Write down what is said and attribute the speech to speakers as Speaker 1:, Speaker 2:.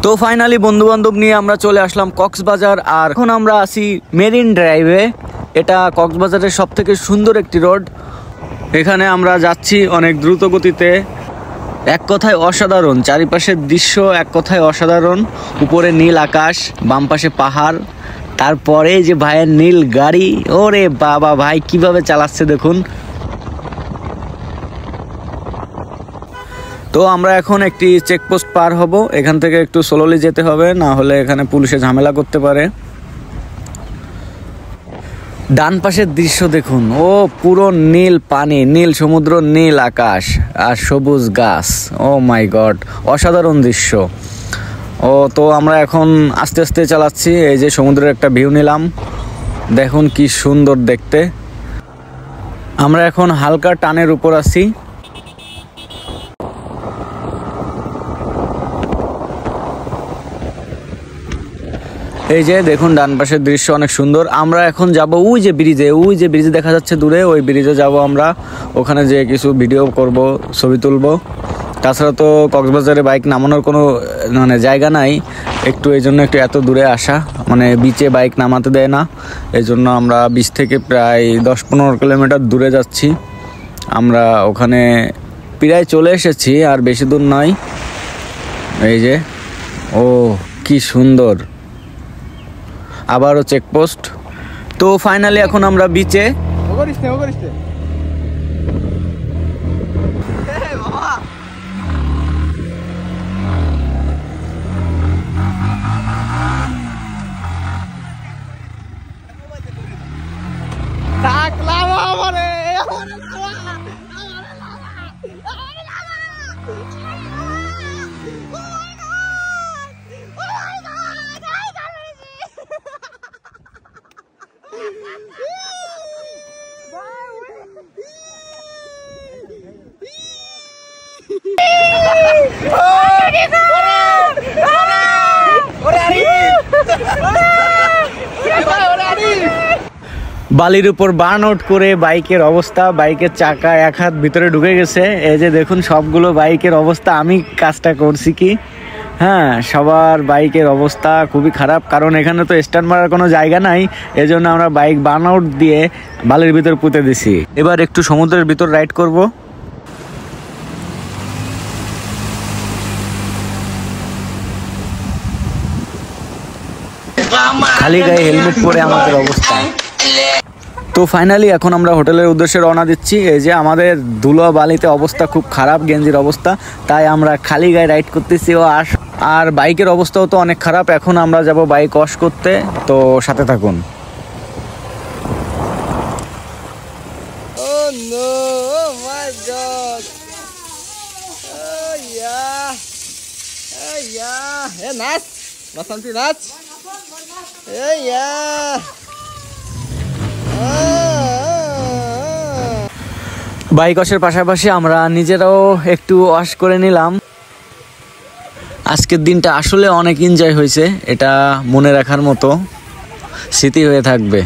Speaker 1: তো ফাইনালি বন্ধু বান্ধব নিয়ে আমরা চলে আসলাম কক্সবাজার। আর এখন আমরা আছি মেরিন ড্রাইভে। এটা কক্সবাজারের সব থেকে সুন্দর একটি রোড। এখানে আমরা যাচ্ছি অনেক দ্রুত গতিতে। এক কথায় অসাধারণ, চারিপাশের দৃশ্য এক কথায় অসাধারণ। উপরে নীল আকাশ, বাম পাশে পাহাড়, তারপরে যে ভাইয়ের নীল গাড়ি, ওরে বাবা ভাই কিভাবে চালাচ্ছে দেখুন। তো আমরা এখন একটি চেকপোস্ট পার হব। এখান থেকে একটু স্লোলি যেতে হবে, না হলে এখানে পুলিশে ঝামেলা করতে পারে। ডান পাশের দৃশ্য দেখুন, ও পুরো নীল পানি, নীল সমুদ্র, নীল আকাশ আর সবুজ গাছ। ও মাই গড, অসাধারণ দৃশ্য। তো আমরা এখন আস্তে আস্তে চালাচ্ছি। এই যে সমুদ্রের একটা ভিউ নিলাম, দেখুন কি সুন্দর দেখতে। আমরা এখন হালকা টানের উপর আছি। এই যে দেখুন ডান পাশের দৃশ্য অনেক সুন্দর। আমরা এখন যাব ওই যে ব্রিজে দেখা যাচ্ছে দূরে, ওই ব্রিজে যাব আমরা। ওখানে যে কিছু ভিডিও করব, ছবি তুলব। তাছাড়া তো কক্সবাজারে বাইক নামানোর কোনো জায়গা নাই, এই জন্য একটু এত দূরে আসা, বিচে বাইক নামাতে দেয় না। এই জন্য আমরা বিচ থেকে প্রায় 10-15 কিলোমিটার দূরে যাচ্ছি। আমরা ওখানে প্রায় চলে এসেছি, আর বেশি দূর নয়। এই যে কি সুন্দর, আবারও চেকপোস্ট। তো ফাইনালি এখন আমরা বিচে। বালির উপর বার্ন আউট করে বাইকের অবস্থা, বাইকের চাকা এক হাত ভিতরে ঢুকে গেছে। এই যে দেখুন সবগুলো বাইকের অবস্থা। আমি কাজটা করছি কি, সবার বাইকের অবস্থা খুবই খারাপ, কারণ এখানে তো স্ট্যান্ড মারার কোনো জায়গা নাই। এজন্য আমরা বাইক বার্ন আউট দিয়ে বালির ভিতর পুঁতে দিছি। এবার একটু সমুদ্রের ভিতর রাইড করব। খালি গায়ে হেলমেট পরে আমাদের অবস্থা। তো ফাইনালি এখন আমরা হোটেলের উদ্দেশ্যে রওনা দিচ্ছি। এই যে আমাদের ধুলো বালিতে অবস্থা খুব খারাপ, গেঞ্জির অবস্থা, তাই আমরা খালি গায়ে রাইড করতেছি। আর বাইকের অবস্থাও তো অনেক খারাপ। এখন আমরা যাব বাইক ওয়াশ করতে, তো সাথে থাকুন। বাইক ওয়াশের পাশাপাশি আমরা নিজেরাও একটু ওয়াশ করে নিলাম। আজকের দিনটা আসলে অনেক এনজয় হয়েছে, এটা মনে রাখার মতো স্মৃতি হয়ে থাকবে।